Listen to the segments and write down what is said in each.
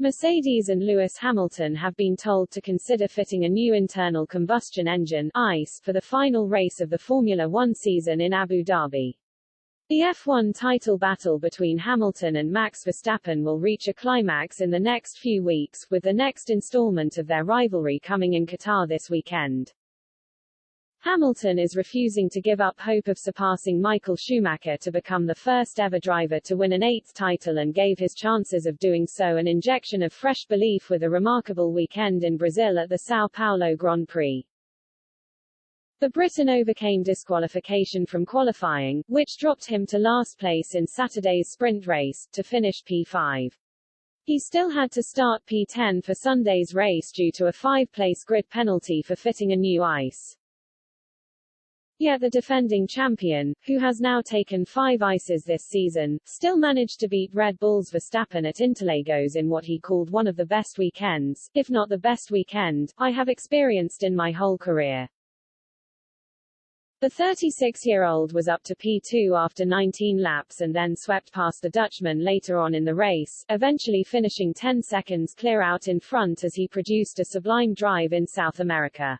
Mercedes and Lewis Hamilton have been told to consider fitting a new internal combustion engine (ICE) for the final race of the Formula One season in Abu Dhabi. The F1 title battle between Hamilton and Max Verstappen will reach a climax in the next few weeks, with the next installment of their rivalry coming in Qatar this weekend. Hamilton is refusing to give up hope of surpassing Michael Schumacher to become the first ever driver to win an 8th title, and gave his chances of doing so an injection of fresh belief with a remarkable weekend in Brazil at the São Paulo Grand Prix. The Briton overcame disqualification from qualifying, which dropped him to last place in Saturday's sprint race, to finish P5. He still had to start P10 for Sunday's race due to a 5-place grid penalty for fitting a new ICE. Yet the defending champion, who has now taken 5 ICEs this season, still managed to beat Red Bull's Verstappen at Interlagos in what he called one of the best weekends, if not the best weekend, I have experienced in my whole career. The 36-year-old was up to P2 after 19 laps and then swept past the Dutchman later on in the race, eventually finishing 10 seconds clear out in front as he produced a sublime drive in South America.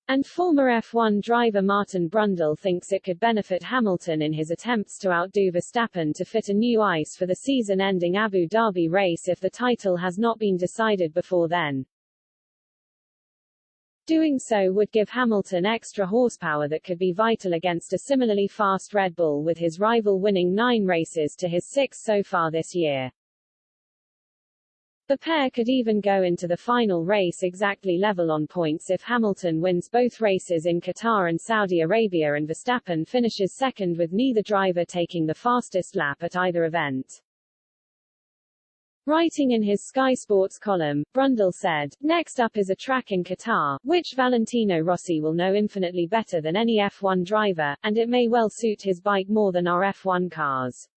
And former F1 driver Martin Brundle thinks it could benefit Hamilton in his attempts to outdo Verstappen to fit a new ICE for the season-ending Abu Dhabi race if the title has not been decided before then. Doing so would give Hamilton extra horsepower that could be vital against a similarly fast Red Bull, with his rival winning 9 races to his 6 so far this year. The pair could even go into the final race exactly level on points if Hamilton wins both races in Qatar and Saudi Arabia and Verstappen finishes second, with neither driver taking the fastest lap at either event. Writing in his Sky Sports column, Brundle said, "Next up is a track in Qatar, which Valentino Rossi will know infinitely better than any F1 driver, and it may well suit his bike more than our F1 cars."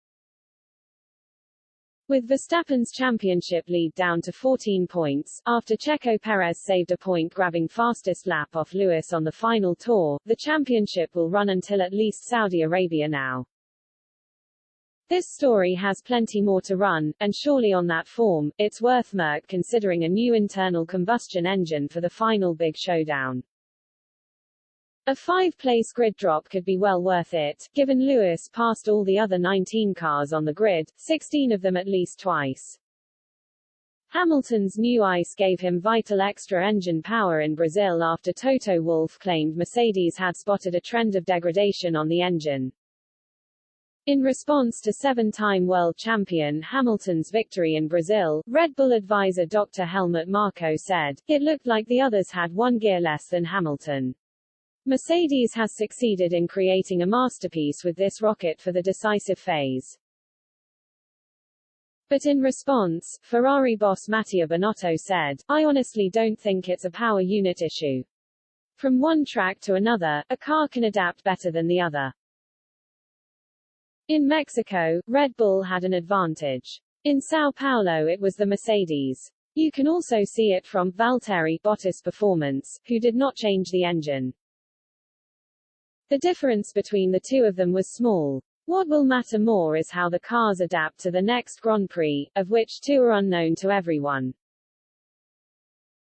With Verstappen's championship lead down to 14 points, after Checo Perez saved a point-grabbing fastest lap off Lewis on the final tour, the championship will run until at least Saudi Arabia now. This story has plenty more to run, and surely on that form, it's worth Merck considering a new internal combustion engine for the final big showdown. A 5-place grid drop could be well worth it, given Lewis passed all the other 19 cars on the grid, 16 of them at least twice. Hamilton's new ICE gave him vital extra engine power in Brazil after Toto Wolff claimed Mercedes had spotted a trend of degradation on the engine. In response to 7-time world champion Hamilton's victory in Brazil, Red Bull advisor Dr. Helmut Marko said, "It looked like the others had 1 gear less than Hamilton. Mercedes has succeeded in creating a masterpiece with this rocket for the decisive phase." But in response, Ferrari boss Mattia Binotto said, "I honestly don't think it's a power unit issue. From one track to another, a car can adapt better than the other." In Mexico, Red Bull had an advantage. In São Paulo it was the Mercedes. You can also see it from Valtteri Bottas' performance, who did not change the engine. The difference between the two of them was small. What will matter more is how the cars adapt to the next Grand Prix, of which 2 are unknown to everyone.